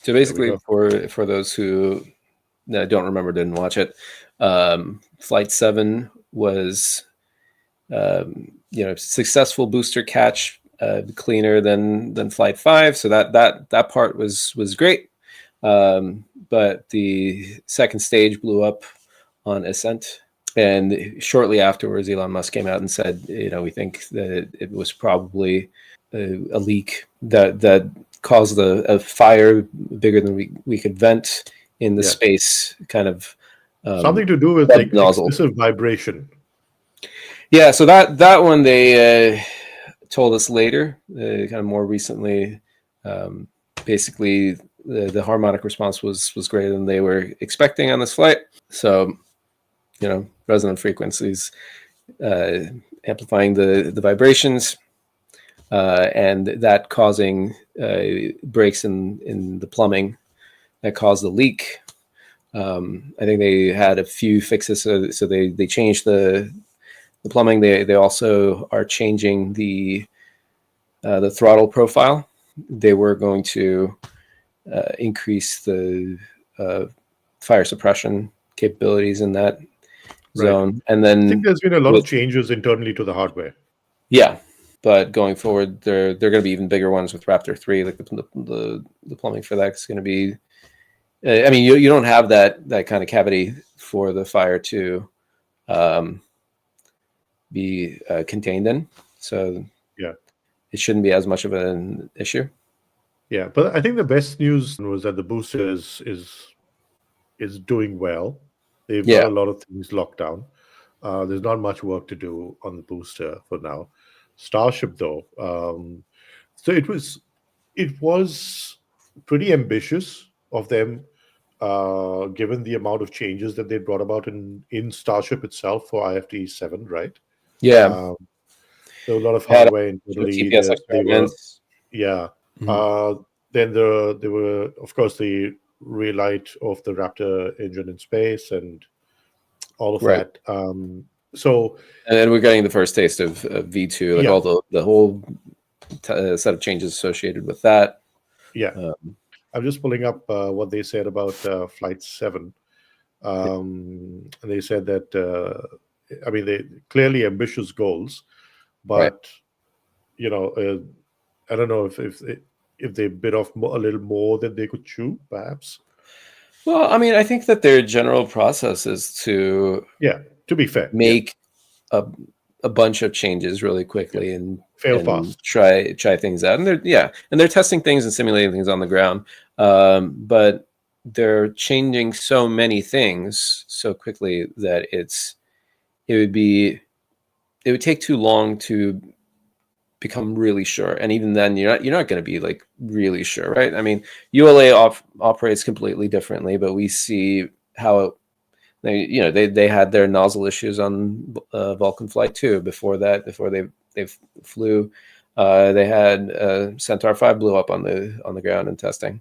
So There we basically, go. for those who don't remember, didn't watch it, Flight 7 was successful booster catch, cleaner than Flight 5. So that part was great. But the second stage blew up on ascent. And shortly afterwards, Elon Musk came out and said, we think that it was probably a leak that caused a fire bigger than we could vent in the space, kind of Something to do with like nozzle. excessive vibration. Yeah, so that one they told us later, kind of more recently. Basically, the harmonic response was greater than they were expecting on this flight. So, resonant frequencies amplifying the vibrations, and that causing breaks in the plumbing that caused the leak. I think they had a few fixes, so they changed the plumbing. They also are changing the throttle profile. They were going to increase the fire suppression capabilities in that zone, and then I think there's been a lot of changes internally to the hardware. Yeah, but going forward, they're going to be even bigger ones with Raptor 3. Like the plumbing for that is going to be. I mean, you don't have that kind of cavity for the fire to be contained in, so it shouldn't be as much of an issue. Yeah, but I think the best news was that the booster is doing well. They've got a lot of things locked down. There's not much work to do on the booster for now. Starship, though, so it was pretty ambitious of them, given the amount of changes that they brought about in Starship itself for IFT-7, right? Yeah, there were a lot of hardware internally. TPS experiments. Then there were, of course, the relight of the Raptor engine in space and all of that. So, and then we're getting the first taste of V2, like all the whole set of changes associated with that. Yeah, I'm just pulling up what they said about Flight 7. And they said that, I mean, they clearly ambitious goals, but I don't know if they bit off a little more than they could chew, perhaps. Well, I mean, I think that their general process is to be fair, make a bunch of changes really quickly and fail fast, try things out, and they're testing things and simulating things on the ground, but they're changing so many things so quickly that it would take too long to become really sure, and even then you're not going to be like really sure, right? I mean, ULA operates completely differently, but we see how they had their nozzle issues on Vulcan Flight 2 before they flew. They had Centaur 5 blew up on the ground in testing.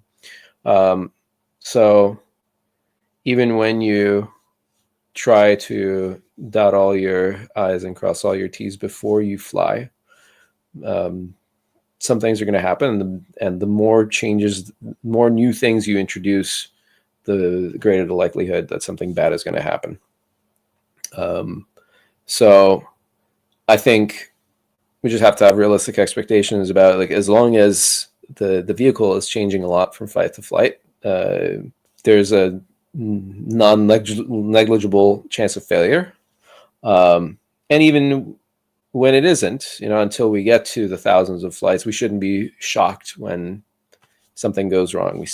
So even when you try to dot all your I's and cross all your T's before you fly, some things are going to happen, and the more changes, more new things you introduce, the greater the likelihood that something bad is going to happen. So I think we just have to have realistic expectations about, like, as long as the vehicle is changing a lot from flight to flight, there's a non-negligible chance of failure. And even when it isn't, until we get to the thousands of flights, we shouldn't be shocked when something goes wrong. We're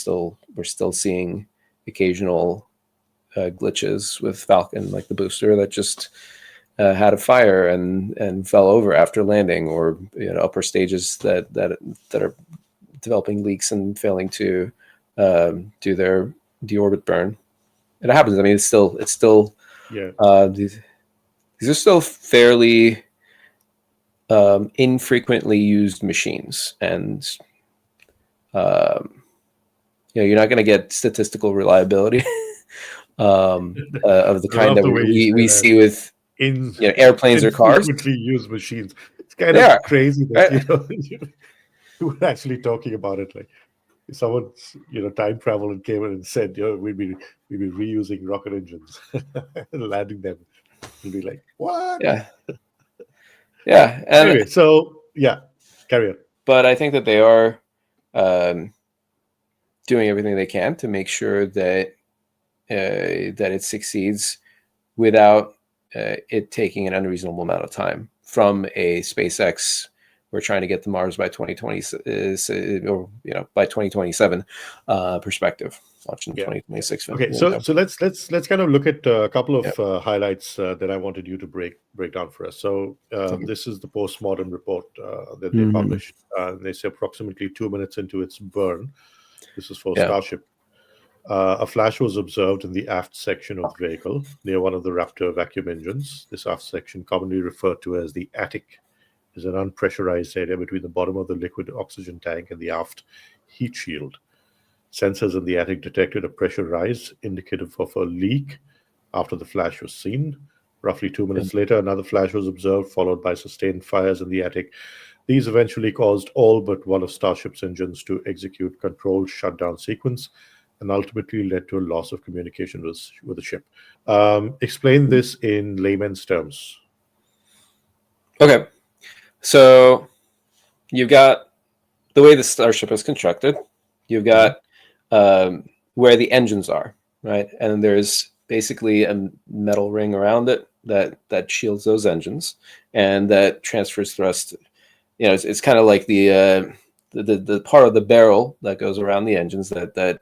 still seeing occasional glitches with Falcon, like the booster that just had a fire and fell over after landing, or upper stages that are developing leaks and failing to do their deorbit burn. It happens. I mean, it's still these are still fairly infrequently used machines, and you're not going to get statistical reliability of the kind that we see with airplanes or cars. Infrequently used machines. It's kind of crazy that you were actually talking about it. Like, if someone time traveled and came in and said, we'd be reusing rocket engines and landing them, it'll be like, what? Yeah, yeah, and Anyway, so yeah, carry on. but I think that they are doing everything they can to make sure that that it succeeds without it taking an unreasonable amount of time from a SpaceX. We're trying to get to Mars by 2020, or by 2027 perspective, launch in Yeah. 2026 Okay, window. so let's kind of look at a couple Yeah. of highlights that I wanted you to break down for us. So this is the postmortem report that they published. They say approximately 2 minutes into its burn, this is for Yeah. Starship, a flash was observed in the aft section of the vehicle near one of the Raptor vacuum engines. This aft section, commonly referred to as the attic, is an unpressurized area between the bottom of the liquid oxygen tank and the aft heat shield. Sensors in the attic detected a pressure rise indicative of a leak after the flash was seen. Roughly 2 minutes later, another flash was observed, followed by sustained fires in the attic. These eventually caused all but one of Starship's engines to execute controlled shutdown sequence and ultimately led to a loss of communication with the ship. Explain this in layman's terms. Okay, so you've got the way the Starship is constructed. You've got where the engines are, right? And there's basically a metal ring around it that shields those engines and that transfers thrust. It's kind of like the part of the barrel that goes around the engines that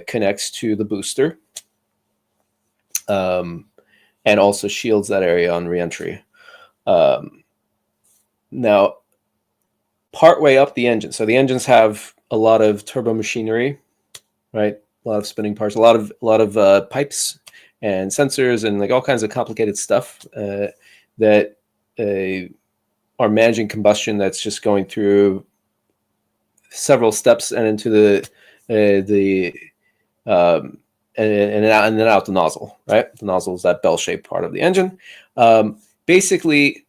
connects to the booster, and also shields that area on reentry. Now, partway up the engine, so the engines have a lot of turbo machinery, right? A lot of spinning parts, a lot of pipes and sensors and like all kinds of complicated stuff that are managing combustion that's just going through several steps and into the and then out the nozzle, right? The nozzle is that bell-shaped part of the engine. Basically,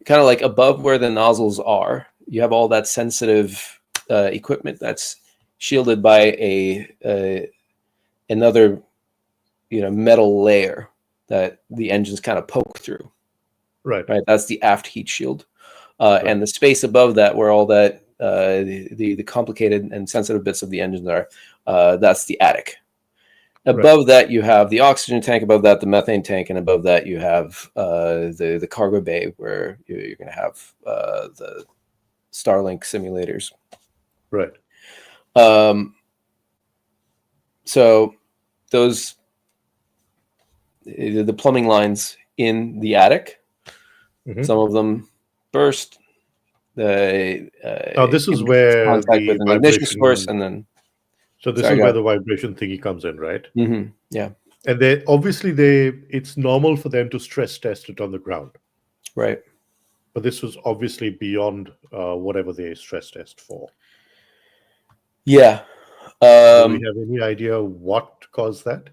kind of like above where the nozzles are, you have all that sensitive equipment that's shielded by another metal layer that the engines kind of poke through. Right. That's the aft heat shield, and the space above that, where all that the complicated and sensitive bits of the engines are, that's the attic. Above that, you have the oxygen tank. Above that, the methane tank, and above that, you have the cargo bay where you're going to have the Starlink simulators. Right. So those the plumbing lines in the attic, some of them burst. Now this is where contact with the an ignition vibration. source, and then So this is where the vibration thingy comes in, right? Yeah. And it's normal for them to stress test it on the ground, right? But this was obviously beyond whatever they stress test for. Yeah. Do we have any idea what caused that?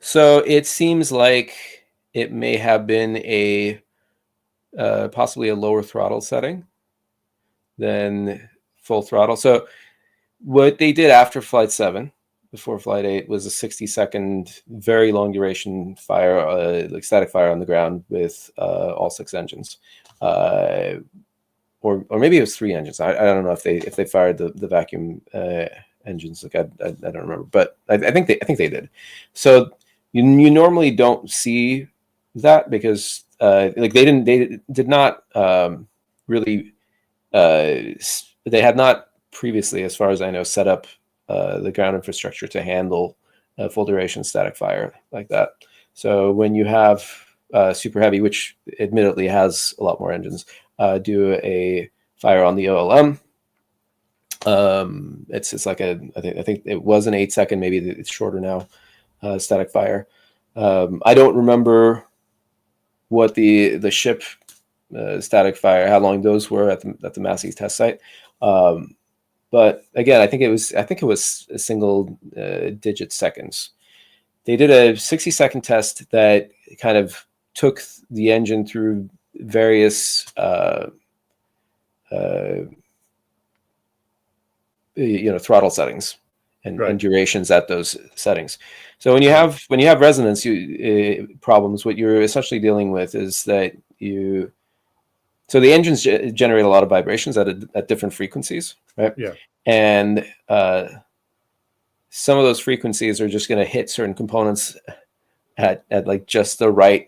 So it seems like it may have been possibly a lower throttle setting than full throttle. So what they did after Flight 7, before Flight 8, was a 60-second, very long duration fire, like static fire on the ground with all 6 engines. Or maybe it was 3 engines. I don't know if they fired the vacuum engines. Like I don't remember, but I think they did. So you normally don't see that because like they did not really they had not previously, as far as I know, set up the ground infrastructure to handle full duration static fire like that. So when you have Super Heavy, which admittedly has a lot more engines, do a fire on the OLM, it's like I think it was an 8-second, maybe it's shorter now, static fire. I don't remember what the ship static fire, how long those were at the Massey test site. But again, I think it was a single digit seconds. They did a 60-second test that kind of took the engine through various throttle settings and Right. durations at those settings. So when you have resonance problems, what you're essentially dealing with is that so the engines generate a lot of vibrations at different frequencies, right? Yeah. And some of those frequencies are just going to hit certain components at like just the right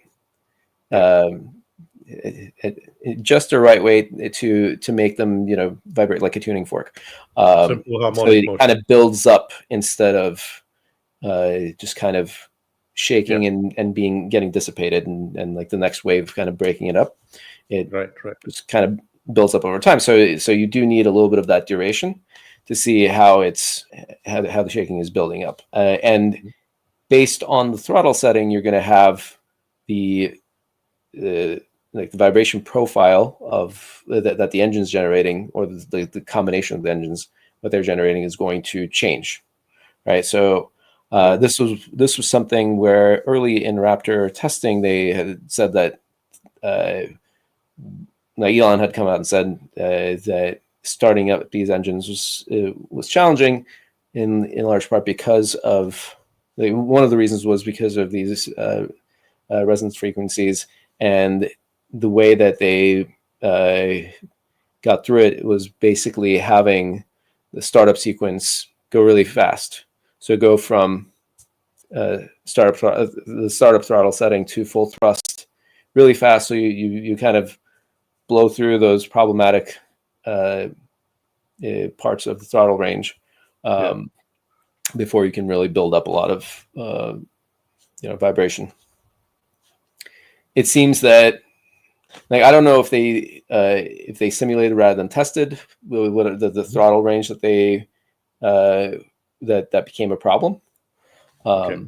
just the right way to make them vibrate like a tuning fork. Simple So harmonic it motion. kind of builds up instead of just kind of shaking and getting dissipated and like the next wave kind of breaking it up. It Right. just kind of builds up over time. So you do need a little bit of that duration to see how the shaking is building up. And based on the throttle setting, you're going to have the like the vibration profile of that the engine's generating, or the combination of the engines, what they're generating is going to change, right? So this was something where early in Raptor testing, they had said that Elon had come out and said that starting up these engines was challenging in large part because of one of the reasons was because of these resonance frequencies, and the way that they got through it was basically having the startup sequence go really fast. So go from the startup throttle setting to full thrust really fast. So you kind of blow through those problematic parts of the throttle range before you can really build up a lot of vibration. It seems that, like, I don't know if they simulated rather than tested what the throttle range that they that became a problem. But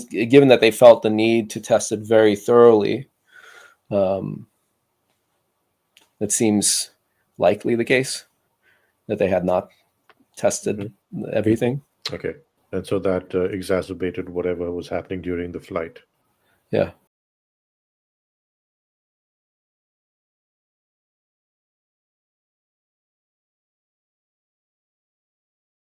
given that they felt the need to test it very thoroughly, it seems likely the case that they had not tested everything. Okay. And so that exacerbated whatever was happening during the flight. Yeah.